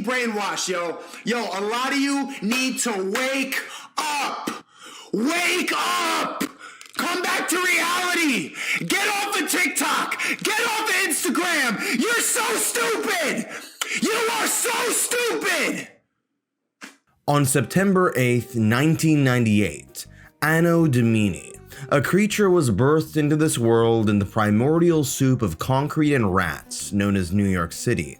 being brainwashed, yo. Yo, a lot of you need to wake up. Wake up! Come back to reality! Get off of TikTok! Get off of Instagram! You're so stupid! You are so stupid! On September 8th, 1998, Anno Domini, a creature was birthed into this world in the primordial soup of concrete and rats known as New York City.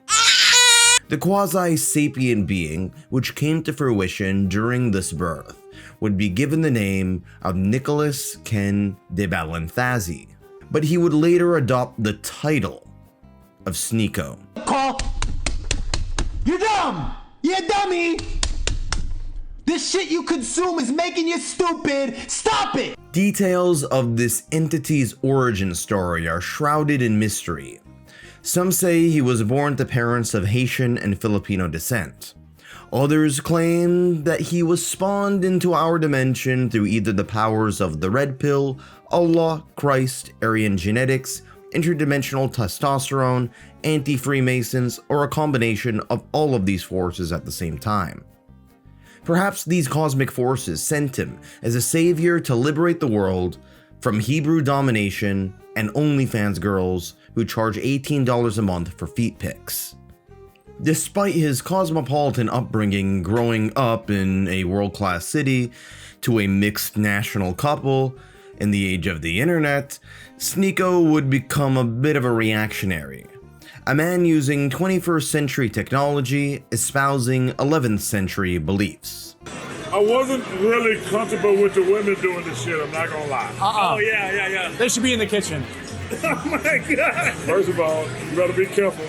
The quasi-sapient being, which came to fruition during this birth, would be given the name of Nicholas Ken de Balanthazi, but he would later adopt the title of Sneako. Call. You're dumb! You're a dummy! This shit you consume is making you stupid! Stop it! Details of this entity's origin story are shrouded in mystery. Some say he was born to parents of Haitian and Filipino descent. Others claim that he was spawned into our dimension through either the powers of the Red Pill, Allah, Christ, Aryan genetics, interdimensional testosterone, anti-Freemasons, or a combination of all of these forces at the same time. Perhaps these cosmic forces sent him as a savior to liberate the world from Hebrew domination and OnlyFans girls who charge $18 a month for feet pics. Despite his cosmopolitan upbringing growing up in a world-class city to a mixed national couple in the age of the internet, Sneako would become a bit of a reactionary. A man using 21st century technology, espousing 11th century beliefs. I wasn't really comfortable with the women doing this shit, I'm not gonna lie. Oh, yeah. They should be in the kitchen. Oh my God. First of all, you better be careful.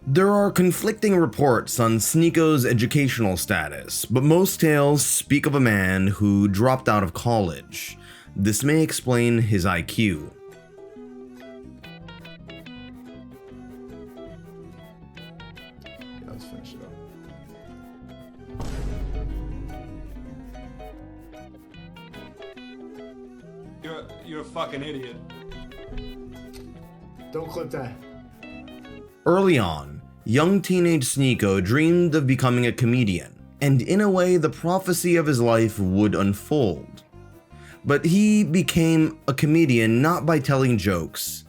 There are conflicting reports on Sneako's educational status, but most tales speak of a man who dropped out of college. This may explain his IQ. Let's finish it up. You're a fucking idiot. Don't clip that. Early on, young teenage Sneako dreamed of becoming a comedian, and in a way the prophecy of his life would unfold. But he became a comedian not by telling jokes,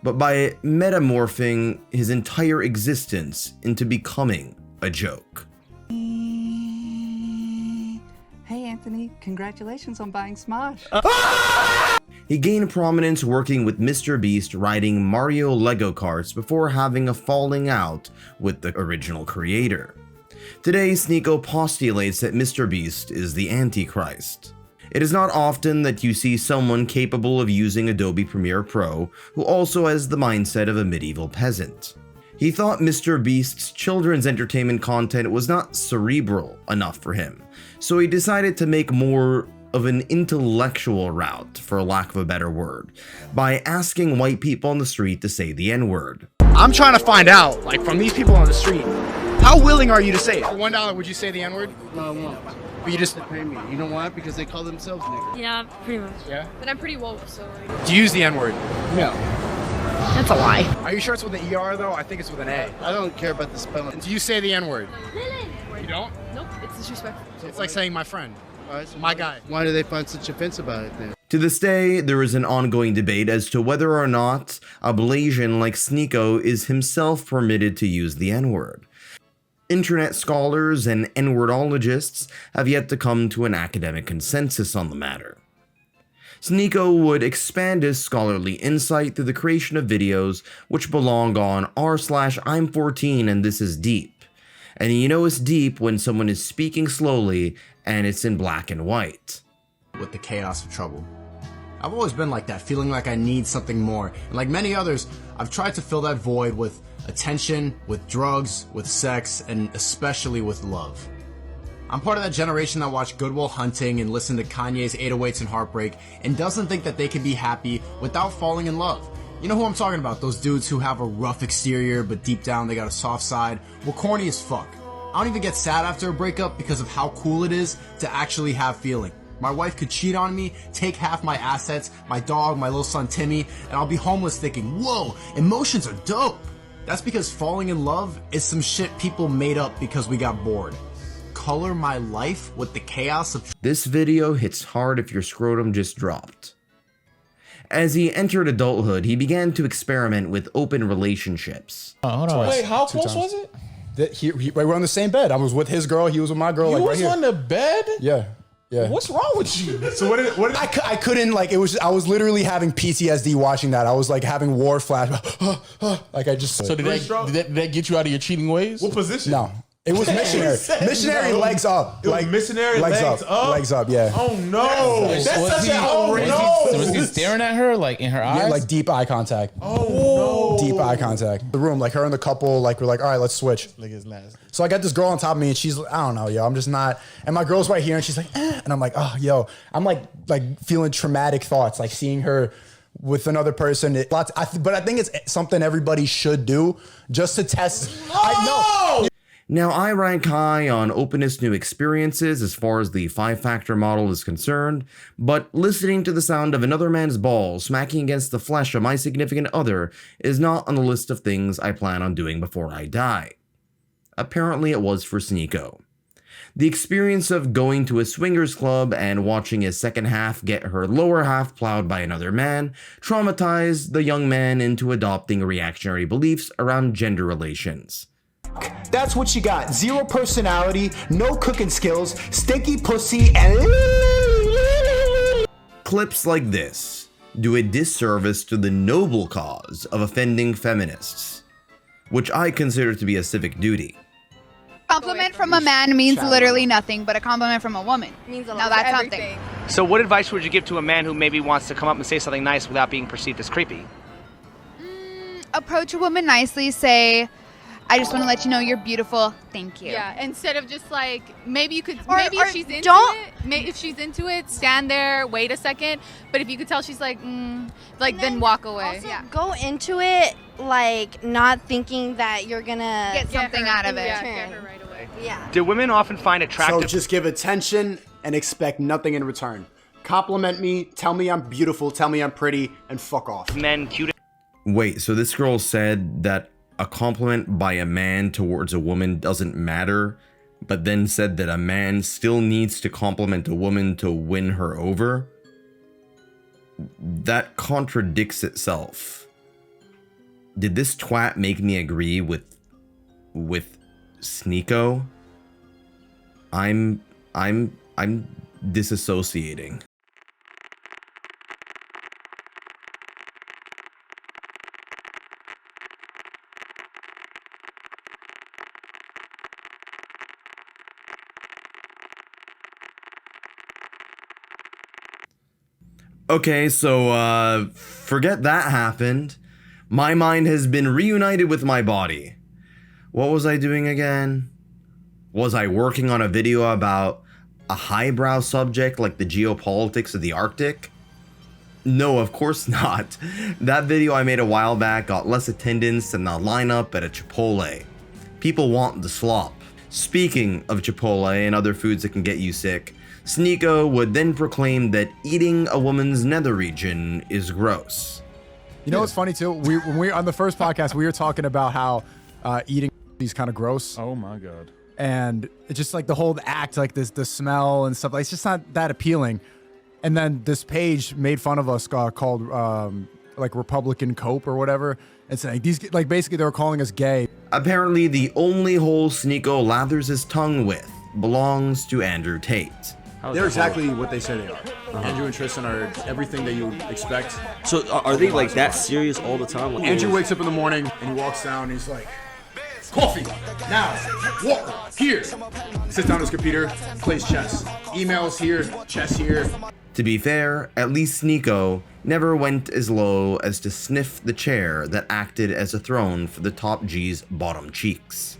but by metamorphing his entire existence into becoming a joke. Hey Anthony, congratulations on buying Smosh. He gained prominence working with Mr. Beast riding Mario Lego carts before having a falling out with the original creator. Today, Sneako postulates that Mr. Beast is the Antichrist. It is not often that you see someone capable of using Adobe Premiere Pro who also has the mindset of a medieval peasant. He thought Mr. Beast's children's entertainment content was not cerebral enough for him, so he decided to make more of an intellectual route, for lack of a better word, by asking white people on the street to say the N-word. I'm trying to find out, like, from these people on the street, how willing are you to say it? For $1, would you say the N-word? No, I won't. But you just Pay me. You know why? Because they call themselves niggas. Yeah, pretty much. Yeah. But I'm pretty woke, so like. do you use the N-word? No. That's a lie. Are you sure it's with an ER though? I think it's with an A. I don't care about the spelling. Do you say the N-word? You don't? Nope, it's disrespectful. It's like saying my friend. So My guy. Why do they find such offense about it then? To this day, there is an ongoing debate as to whether or not a Blasian like Sneako is himself permitted to use the N-word. Internet scholars and N-wordologists have yet to come to an academic consensus on the matter. Sneako would expand his scholarly insight through the creation of videos which belong on r/I'm14 and this is deep. And you know it's deep when someone is speaking slowly and it's in black and white. With the chaos of trouble. I've always been like that, feeling like I need something more. And like many others, I've tried to fill that void with attention, with drugs, with sex, and especially with love. I'm part of that generation that watched Good Will Hunting and listened to Kanye's 808s and Heartbreak and doesn't think that they can be happy without falling in love. You know who I'm talking about, those dudes who have a rough exterior but deep down they got a soft side? Well, corny as fuck. I don't even get sad after a breakup because of how cool it is to actually have feeling. My wife could cheat on me, take half my assets, my dog, my little son Timmy, and I'll be homeless thinking, whoa, emotions are dope. That's because falling in love is some shit people made up because we got bored. Color my life with the chaos of... This video hits hard if your scrotum just dropped. As he entered adulthood, he began to experiment with open relationships. Hold on. Wait, how close was it? We were on the same bed. I was with his girl. He was with my girl. You like was right on the bed? here. Yeah. What's wrong with you? So what did I couldn't like it was I was literally having PTSD watching that. I was like having war flash. Like I just. So did that get you out of your cheating ways? What position? No. It was missionary. Missionary legs up. It was Like missionary legs up? Legs up, yeah. Oh no. Was That's he- such a So was he staring at her like in her eyes? Yeah, like deep eye contact. Oh no. Deep eye contact. The room, like her and the couple, like we're like, all right, let's switch. Like it's nasty. So I got this girl on top of me and she's, I don't know, yo, I'm just not, and my girl's right here and she's like, and I'm like, oh, yo, I'm like feeling traumatic thoughts, like seeing her with another person. But I think it's something everybody should do just to test. I know. Now, I rank high on openness to new experiences as far as the 5-factor model is concerned, but listening to the sound of another man's balls smacking against the flesh of my significant other is not on the list of things I plan on doing before I die. Apparently it was for Sneako. The experience of going to a swingers club and watching his second half get her lower half plowed by another man traumatized the young man into adopting reactionary beliefs around gender relations. That's what you got. Zero personality, no cooking skills, stinky pussy, and... Clips like this do a disservice to the noble cause of offending feminists, which I consider to be a civic duty. Compliment from a man means literally nothing, but a compliment from a woman means a lot. Now that's something. So what advice would you give to a man who maybe wants to come up and say something nice without being perceived as creepy? Approach a woman nicely, say, I just want to let you know you're beautiful. Thank you. Yeah, instead of just like, maybe you could, Or if she's into don't- it, if she's into it, stand there, wait a second. But if you could tell she's like, then walk away. Also, Go into it like not thinking that you're gonna Get something out of it. Yeah, get her right away. Yeah. Do women often find So attractive... just give attention and expect nothing in return. Compliment me, tell me I'm beautiful, tell me I'm pretty, and fuck off. men cute... Wait, so this girl said that a compliment by a man towards a woman doesn't matter, but then said that a man still needs to compliment a woman to win her over? That contradicts itself. Did this twat make me agree with Sneako? I'm disassociating. Okay, so forget that happened. My mind has been reunited with my body. What was I doing again? Was I working on a video about a highbrow subject like the geopolitics of the Arctic? No, of course not. That video I made a while back got less attendance than the lineup at a Chipotle. People want the slop. Speaking of Chipotle and other foods that can get you sick, Sneako would then proclaim that eating a woman's nether region is gross. You know what's funny too? When we on the first podcast, we were talking about how eating is kind of gross. Oh my god. And it's just like the whole act, like the smell and stuff. Like it's just not that appealing. And then this page made fun of us called like Republican Cope or whatever. And saying these like basically they were calling us gay. Apparently, the only hole Sneako lathers his tongue with belongs to Andrew Tate. They're exactly what they say they are. Andrew and Tristan are everything that you expect. So are they like that serious all the time? Like, Andrew wakes up in the morning and he walks down and he's like, coffee, now, water, here. Sits down at his computer, plays chess. Emails here, chess here. To be fair, at least Sneako never went as low as to sniff the chair that acted as a throne for the top G's bottom cheeks.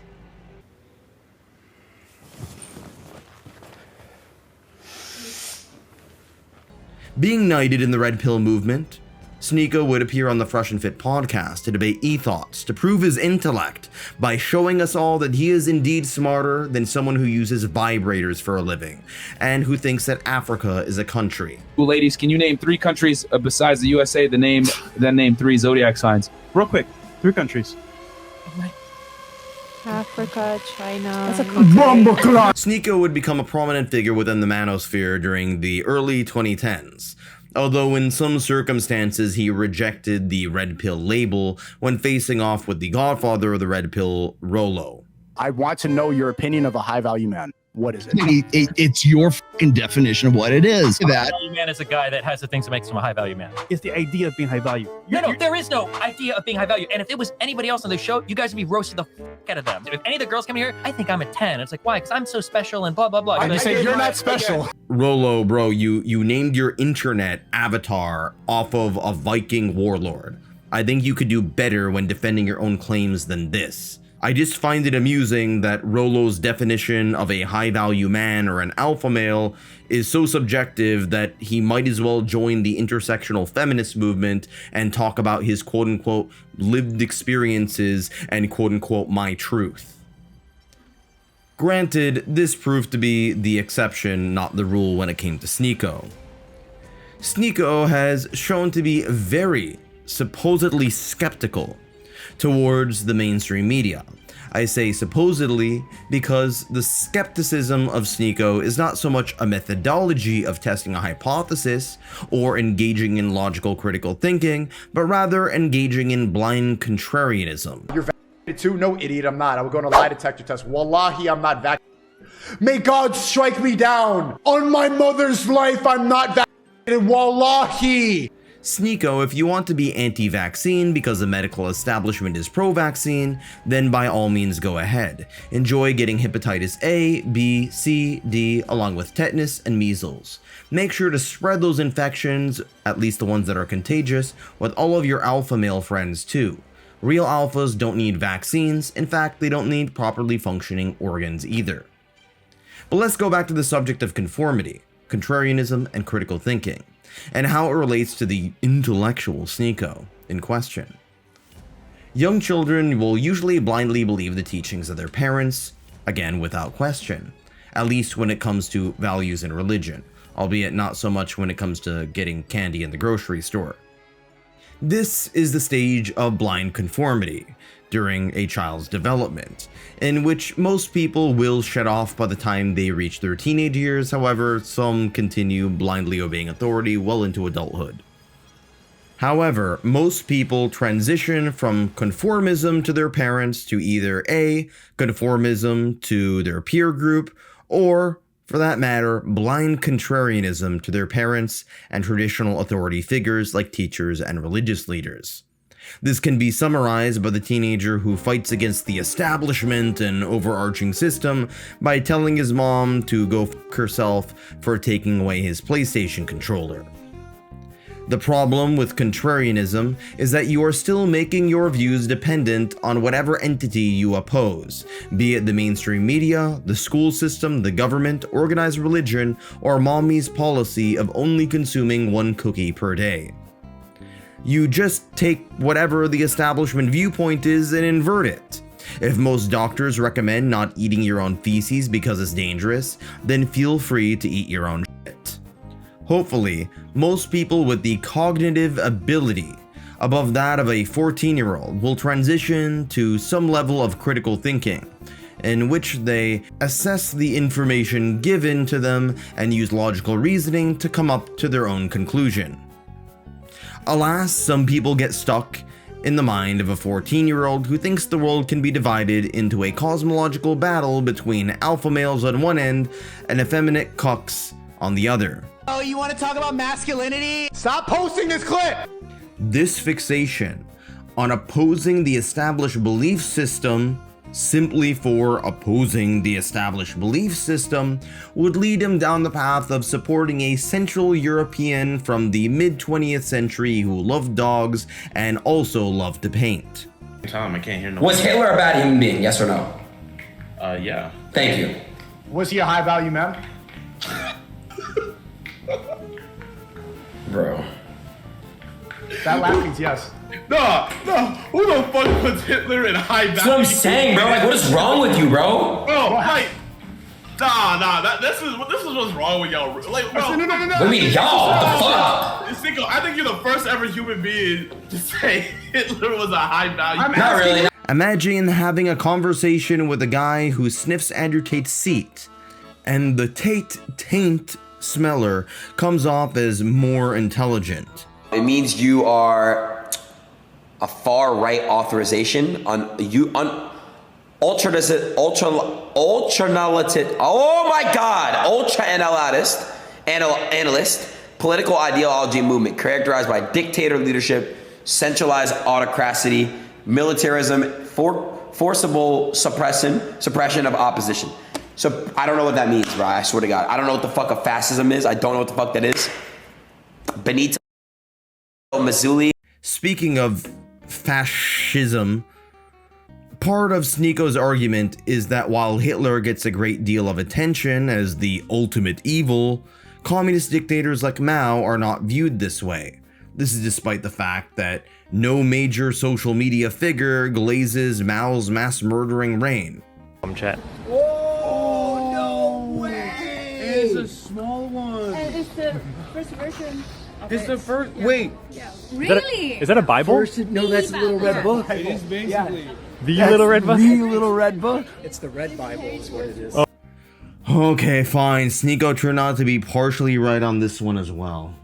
Being knighted in the Red Pill movement, Sneako would appear on the Fresh and Fit podcast to debate ethos, to prove his intellect by showing us all that he is indeed smarter than someone who uses vibrators for a living, and who thinks that Africa is a country. Well, ladies, can you name 3 countries besides the USA then name 3 zodiac signs? Real quick, 3 countries. Africa, China. That's a Sneako would become a prominent figure within the manosphere during the early 2010s, although in some circumstances he rejected the red pill label when facing off with the godfather of the red pill, Rollo. I want to know your opinion of a high value man. What is it? It's your fucking definition of what it is. That Value man is a guy that has the things that makes him a high value man. It's the idea of being high value. No, there is no idea of being high value. And if it was anybody else on the show, you guys would be roasting the fuck out of them. If any of the girls come here, I think I'm a 10. It's like, why? Because I'm so special and blah, blah, blah. I say you're not special. Rollo, bro, you named your internet avatar off of a Viking warlord. I think you could do better when defending your own claims than this. I just find it amusing that Rollo's definition of a high-value man or an alpha male is so subjective that he might as well join the intersectional feminist movement and talk about his quote-unquote lived experiences and quote-unquote my truth. Granted, this proved to be the exception, not the rule when it came to Sneako. Sneako has shown to be very supposedly skeptical towards the mainstream media. I say supposedly because the skepticism of Sneako is not so much a methodology of testing a hypothesis or engaging in logical critical thinking, but rather engaging in blind contrarianism. You're vaccinated too? No, idiot, I'm not. I will go on a lie detector test. Wallahi, I'm not vaccinated. May God strike me down. On my mother's life, I'm not vaccinated. Wallahi. Sneako, if you want to be anti-vaccine because the medical establishment is pro-vaccine, then by all means go ahead. Enjoy getting hepatitis A, B, C, D, along with tetanus and measles. Make sure to spread those infections, at least the ones that are contagious, with all of your alpha male friends too. Real alphas don't need vaccines. In fact, they don't need properly functioning organs either. But let's go back to the subject of conformity, contrarianism, and critical thinking, and how it relates to the intellectual Sneako in question. Young children will usually blindly believe the teachings of their parents, again without question, at least when it comes to values in religion, albeit not so much when it comes to getting candy in the grocery store. This is the stage of blind conformity during a child's development, in which most people will shut off by the time they reach their teenage years. However, some continue blindly obeying authority well into adulthood. However, most people transition from conformism to their parents to either A, conformism to their peer group, or, for that matter, blind contrarianism to their parents and traditional authority figures like teachers and religious leaders. This can be summarized by the teenager who fights against the establishment and overarching system by telling his mom to go f*** herself for taking away his PlayStation controller. The problem with contrarianism is that you are still making your views dependent on whatever entity you oppose, be it the mainstream media, the school system, the government, organized religion, or mommy's policy of only consuming one cookie per day. You just take whatever the establishment viewpoint is and invert it. If most doctors recommend not eating your own feces because it's dangerous, then feel free to eat your own shit. Hopefully, most people with the cognitive ability above that of a 14-year-old will transition to some level of critical thinking, in which they assess the information given to them and use logical reasoning to come up to their own conclusion. Alas, some people get stuck in the mind of a 14-year-old who thinks the world can be divided into a cosmological battle between alpha males on one end and effeminate cucks on the other. Oh, you want to talk about masculinity? Stop posting this clip! This fixation on opposing the established belief system simply for opposing the established belief system would lead him down the path of supporting a Central European from the mid-20th century who loved dogs and also loved to paint. Tom, I can't hear no. Was Hitler a bad human being? Yes or no? Yeah. Thank you. Was he a high value man? Bro. That laughing's yes. No, who the fuck puts Hitler in high value? That's what I'm saying, bro. Like, what is wrong with you, bro? Bro, like, this is what's wrong with y'all. Like, bro. No. What do you mean, y'all? What the fuck? Sneako, I think you're the first ever human being to say Hitler was a high value. Not really. Imagine having a conversation with a guy who sniffs Andrew Tate's seat, and the taint smeller comes off as more intelligent. It means you are a far right authorization ultra analyst, political ideology movement characterized by dictator leadership, centralized autocracy, militarism, forcible suppression of opposition. So I don't know what that means, bro. I swear to God. I don't know what the fuck a fascism is. I don't know what the fuck that is. Benito Mussolini. Speaking of fascism, part of Sneako's argument is that while Hitler gets a great deal of attention as the ultimate evil, communist dictators like Mao are not viewed this way. This is despite the fact that no major social media figure glazes Mao's mass murdering reign. Chat. Oh, no way! It's a small one. And it's the first version. It's the first. Wait. Yeah. Really? Is that a Bible? No, that's the Little Red Book. It is basically. The Little Red Book? The Little Red Book? It's the Red Bible is what it is. Okay, fine. Sneako turned out to be partially right on this one as well.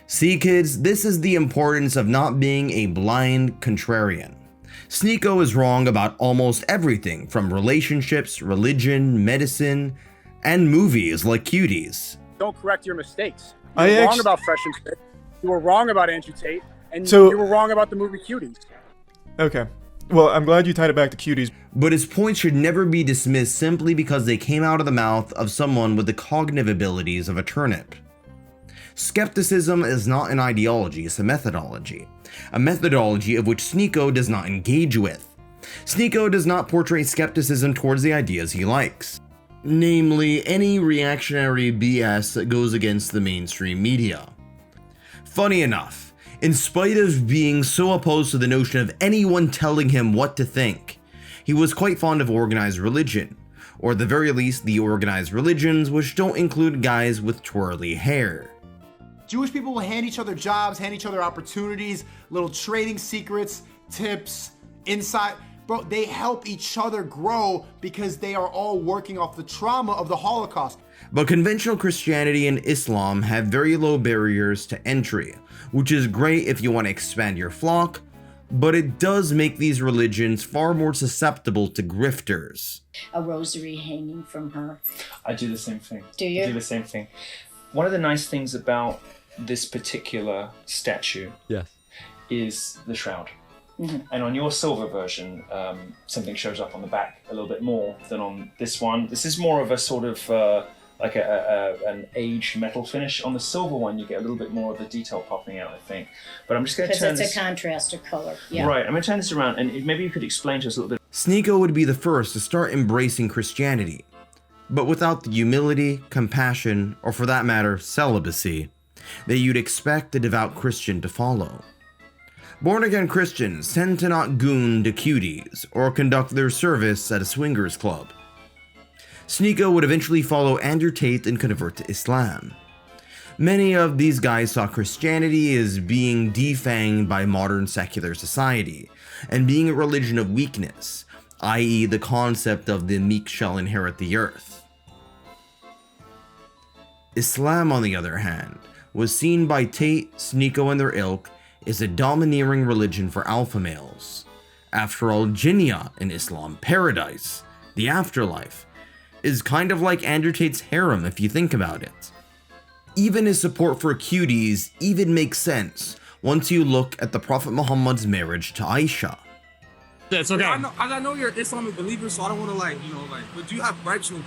See, kids, this is the importance of not being a blind contrarian. Sneako is wrong about almost everything from relationships, religion, medicine, and movies like Cuties. Don't correct your mistakes. You were wrong about Fresh and Fit. You were wrong about Andrew Tate. And So- you were wrong about the movie Cuties. Okay. Well, I'm glad you tied it back to Cuties. But his points should never be dismissed simply because they came out of the mouth of someone with the cognitive abilities of a turnip. Skepticism is not an ideology, it's a methodology of which Sneako does not engage with. Sneako does not portray skepticism towards the ideas he likes, namely any reactionary BS that goes against the mainstream media. Funny enough, in spite of being so opposed to the notion of anyone telling him what to think, he was quite fond of organized religion, or at the very least the organized religions which don't include guys with twirly hair. Jewish people will hand each other jobs, hand each other opportunities, little trading secrets, tips, insight. Bro, they help each other grow because they are all working off the trauma of the Holocaust. But conventional Christianity and Islam have very low barriers to entry, which is great if you want to expand your flock, but it does make these religions far more susceptible to grifters. A rosary hanging from her. I do the same thing. Do you? I do the same thing. One of the nice things about this particular statue is the shroud. And on your silver version, something shows up on the back a little bit more than on this one. This is more of a sort of like an aged metal finish. On the silver one, you get a little bit more of the detail popping out, I think. But I'm just going to turn Because this... it's a contrast of color. Yeah. Right, I'm going to turn this around, and maybe you could explain to us a little bit. Sneako would be the first to start embracing Christianity, but without the humility, compassion, or for that matter, celibacy, that you'd expect a devout Christian to follow. Born-again Christians tend to not goon to Cuties or conduct their service at a swingers club. Sneako would eventually follow Andrew Tate and convert to Islam. Many of these guys saw Christianity as being defanged by modern secular society, and being a religion of weakness, i.e. the concept of the meek shall inherit the earth. Islam, on the other hand, was seen by Tate, Sneako, and their ilk as a domineering religion for alpha males. After all, Jinnah in Islam, paradise, the afterlife, is kind of like Andrew Tate's harem if you think about it. Even his support for Cuties even makes sense once you look at the Prophet Muhammad's marriage to Aisha. That's okay. I know you're an Islamic believer, so I don't want to but do you have gripes with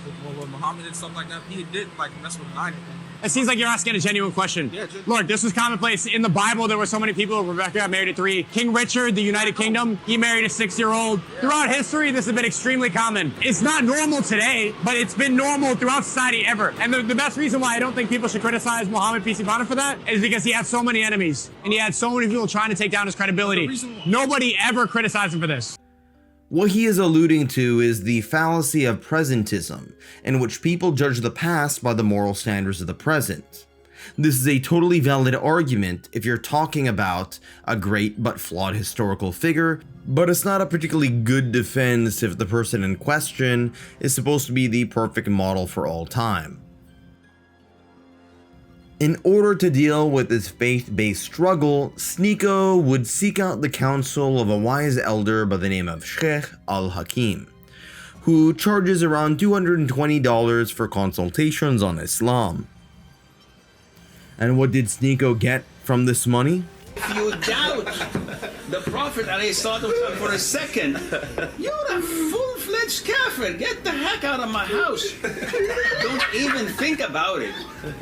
Muhammad and stuff like that? He did mess with Nine. It seems like you're asking a genuine question. Look, this was commonplace. In the Bible, there were so many people. Rebecca got married at 3. King Richard, the United Kingdom, he married a 6-year-old. Throughout history, this has been extremely common. It's not normal today, but it's been normal throughout society ever. And the best reason why I don't think people should criticize Muhammad, peace be upon him, for that is because he had so many enemies. And he had so many people trying to take down his credibility. Nobody ever criticized him for this. What he is alluding to is the fallacy of presentism, in which people judge the past by the moral standards of the present. This is a totally valid argument if you're talking about a great but flawed historical figure, but it's not a particularly good defense if the person in question is supposed to be the perfect model for all time. In order to deal with this faith-based struggle, Sneako would seek out the counsel of a wise elder by the name of Sheikh al-Hakim, who charges around $220 for consultations on Islam. And what did Sneako get from this money? If you doubt the Prophet ﷺ for a second, you're a full-fledged kafir. Get the heck out of my house. Don't even think about it.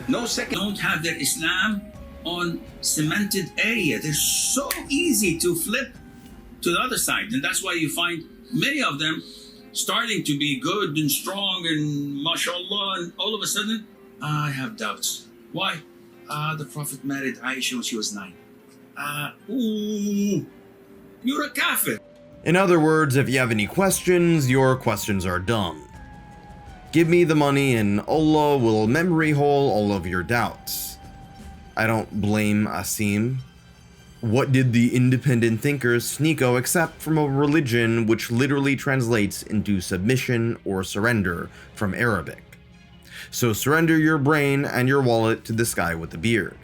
No second. Don't have their Islam on cemented area. They're so easy to flip to the other side. And that's why you find many of them starting to be good and strong and mashallah, and all of a sudden, I have doubts. Why? The Prophet married Aisha when she was 9. You're a kafir. In other words, if you have any questions, your questions are dumb. Give me the money and Allah will memory hole all of your doubts. I don't blame Asim. What did the independent thinker Sneako accept from a religion which literally translates into submission or surrender from Arabic? So surrender your brain and your wallet to this guy with the beard.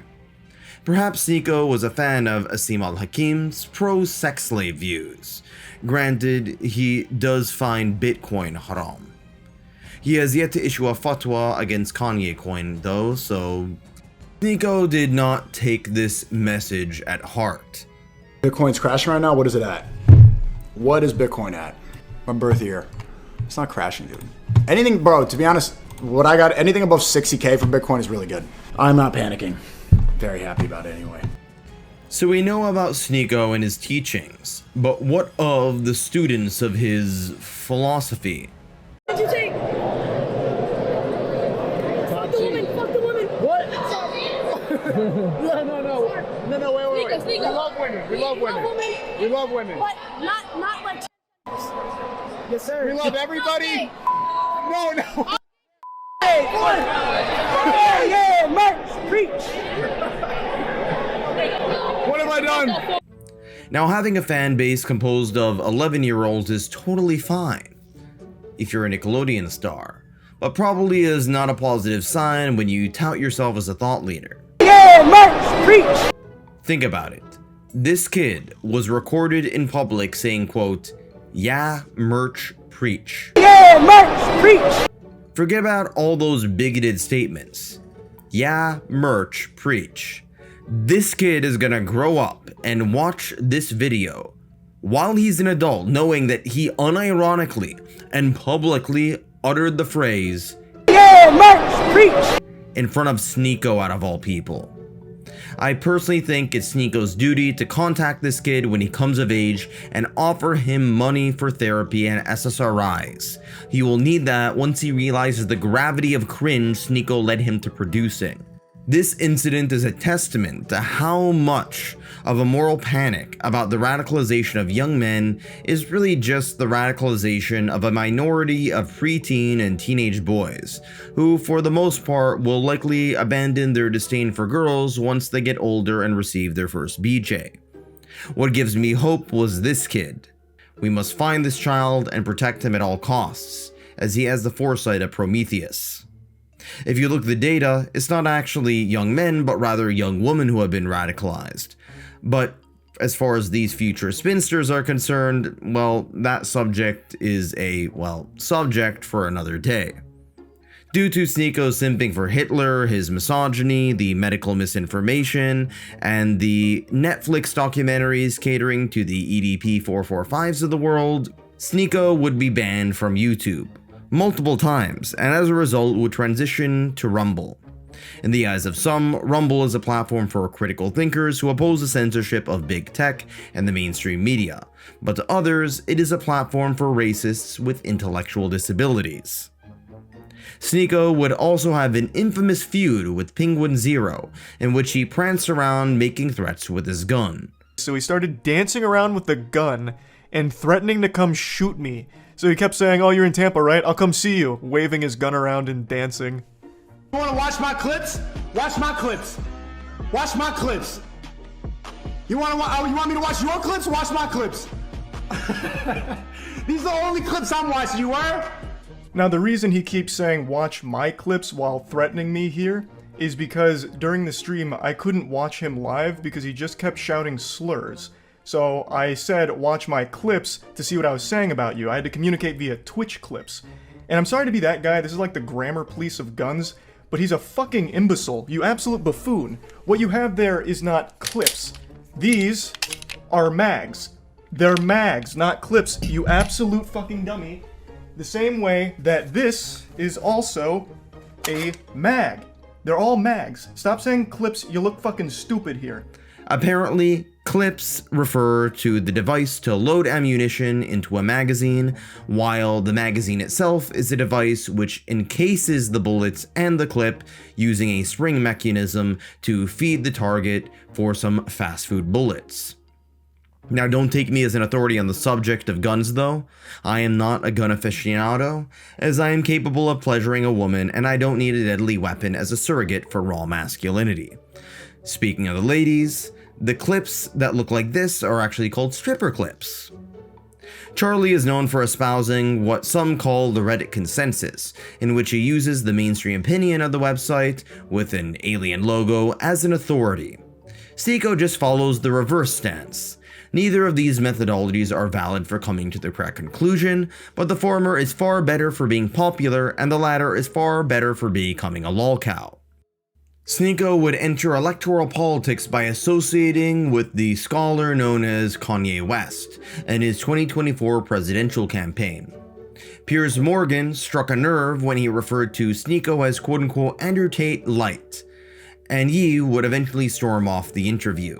Perhaps Sneako was a fan of Asim al-Hakim's pro-sex slave views. Granted, he does find Bitcoin haram. He has yet to issue a fatwa against Kanye coin though, so Sneako did not take this message at heart. Bitcoin's crashing right now. What is it at? What is Bitcoin at? My birth year. It's not crashing, dude. Anything, bro, to be honest, what I got, anything above 60K for Bitcoin is really good. I'm not panicking. Very happy about it anyway. So we know about Sneako and his teachings, but what of the students of his philosophy? What did you take? Fuck the woman, fuck the woman. What? No, wait. We love women. We love women. We love women. But not like. Yes, sir. We love everybody. No. Hey, yeah, merch, preach. What have I done? Now, having a fan base composed of 11-year-olds is totally fine if you're a Nickelodeon star, but probably is not a positive sign when you tout yourself as a thought leader. Yeah, merch, preach. Think about it. This kid was recorded in public saying, quote, "Yeah, merch, preach." Yeah, merch, preach. Forget about all those bigoted statements. Yeah, merch, preach. This kid is gonna grow up and watch this video while he's an adult, knowing that he unironically and publicly uttered the phrase, "Yeah, merch, preach," in front of Sneako out of all people. I personally think it's Sneako's duty to contact this kid when he comes of age and offer him money for therapy and SSRIs. He will need that once he realizes the gravity of cringe Sneako led him to producing. This incident is a testament to how much of a moral panic about the radicalization of young men is really just the radicalization of a minority of preteen and teenage boys, who for the most part will likely abandon their disdain for girls once they get older and receive their first BJ. What gives me hope was this kid. We must find this child and protect him at all costs, as he has the foresight of Prometheus. If you look at the data, it's not actually young men, but rather young women who have been radicalized. But as far as these future spinsters are concerned, well, that subject is a, subject for another day. Due to Sneako's simping for Hitler, his misogyny, the medical misinformation, and the Netflix documentaries catering to the EDP 445s of the world, Sneako would be banned from YouTube multiple times, and as a result would transition to Rumble. In the eyes of some, Rumble is a platform for critical thinkers who oppose the censorship of big tech and the mainstream media, but to others, it is a platform for racists with intellectual disabilities. Sneako would also have an infamous feud with Penguin Zero, in which he pranced around making threats with his gun. So he started dancing around with the gun and threatening to come shoot me. So he kept saying, "Oh, you're in Tampa, right? I'll come see you," waving his gun around and dancing. You wanna watch my clips? Watch my clips. Watch my clips. You want me to watch your clips? Watch my clips. These are the only clips I'm watching, you were? Now, the reason he keeps saying watch my clips while threatening me here is because during the stream I couldn't watch him live because he just kept shouting slurs. So I said watch my clips to see what I was saying about you. I had to communicate via Twitch clips. And I'm sorry to be that guy, this is like the grammar police of guns, but he's a fucking imbecile, you absolute buffoon. What you have there is not clips. These are mags. They're mags, not clips, you absolute fucking dummy. The same way that this is also a mag. They're all mags. Stop saying clips, you look fucking stupid here. Apparently, clips refer to the device to load ammunition into a magazine, while the magazine itself is a device which encases the bullets and the clip using a spring mechanism to feed the target for some fast food bullets. Now, don't take me as an authority on the subject of guns though. I am not a gun aficionado, as I am capable of pleasuring a woman and I don't need a deadly weapon as a surrogate for raw masculinity. Speaking of the ladies, the clips that look like this are actually called stripper clips. Charlie is known for espousing what some call the Reddit consensus, in which he uses the mainstream opinion of the website with an alien logo as an authority. Sneako just follows the reverse stance. Neither of these methodologies are valid for coming to the correct conclusion, but the former is far better for being popular and the latter is far better for becoming a lolcow. Sneako would enter electoral politics by associating with the scholar known as Kanye West in his 2024 presidential campaign. Piers Morgan struck a nerve when he referred to Sneako as quote-unquote Andrew Tate light, and Ye would eventually storm off the interview.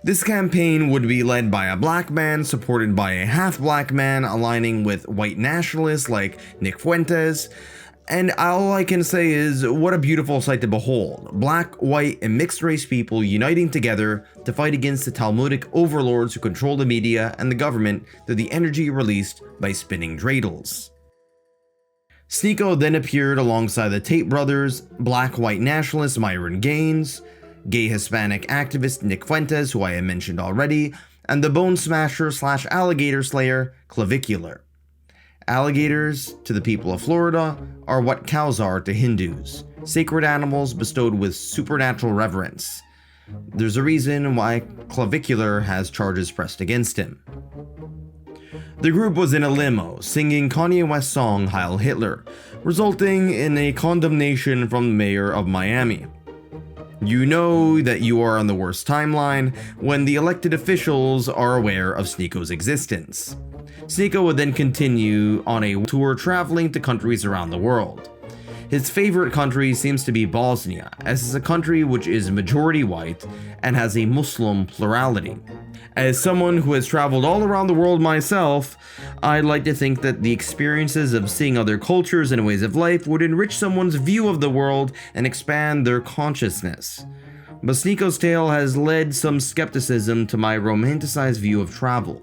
This campaign would be led by a black man supported by a half-black man aligning with white nationalists like Nick Fuentes, and all I can say is, what a beautiful sight to behold. Black, white, and mixed race people uniting together to fight against the Talmudic overlords who control the media and the government through the energy released by spinning dreidels. Sneako then appeared alongside the Tate brothers, black-white nationalist Myron Gaines, gay Hispanic activist Nick Fuentes, who I have mentioned already, and the bone smasher / alligator slayer Clavicular. Alligators, to the people of Florida, are what cows are to Hindus, sacred animals bestowed with supernatural reverence. There's a reason why Clavicular has charges pressed against him. The group was in a limo, singing Kanye West's song Heil Hitler, resulting in a condemnation from the mayor of Miami. You know that you are on the worst timeline when the elected officials are aware of Sneako's existence. Sneako would then continue on a tour traveling to countries around the world. His favorite country seems to be Bosnia, as it's a country which is majority white and has a Muslim plurality. As someone who has traveled all around the world myself, I'd like to think that the experiences of seeing other cultures and ways of life would enrich someone's view of the world and expand their consciousness. But Sneako's tale has led some skepticism to my romanticized view of travel.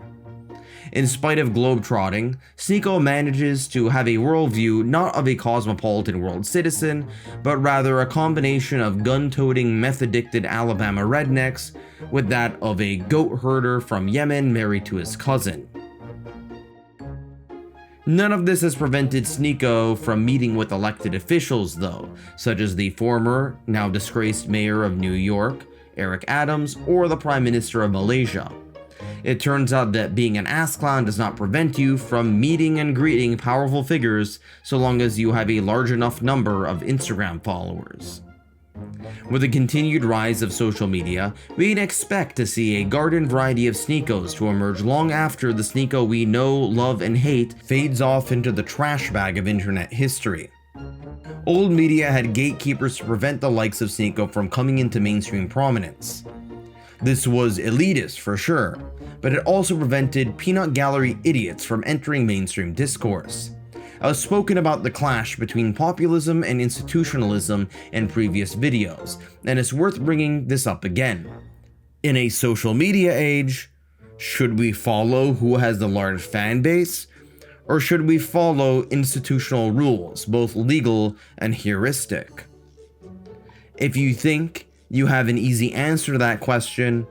In spite of globetrotting, Sneako manages to have a worldview not of a cosmopolitan world citizen, but rather a combination of gun-toting, meth-addicted Alabama rednecks with that of a goat herder from Yemen married to his cousin. None of this has prevented Sneako from meeting with elected officials though, such as the former, now disgraced mayor of New York, Eric Adams, or the Prime Minister of Malaysia. It turns out that being an ass clown does not prevent you from meeting and greeting powerful figures so long as you have a large enough number of Instagram followers. With the continued rise of social media, we can expect to see a garden variety of Sneakos to emerge long after the Sneako we know, love, and hate fades off into the trash bag of internet history. Old media had gatekeepers to prevent the likes of Sneako from coming into mainstream prominence. This was elitist for sure, but it also prevented peanut gallery idiots from entering mainstream discourse. I've spoken about the clash between populism and institutionalism in previous videos, and it's worth bringing this up again. In a social media age, should we follow who has the large fan base, or should we follow institutional rules, both legal and heuristic? If you think you have an easy answer to that question,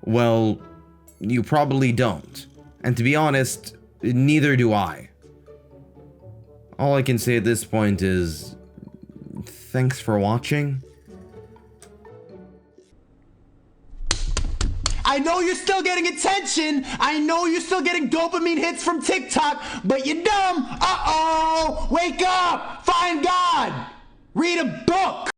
well, you probably don't. And to be honest, neither do I. All I can say at this point is, thanks for watching. I know you're still getting attention. I know you're still getting dopamine hits from TikTok, but you're dumb. Uh-oh! Wake up! Find God! Read a book!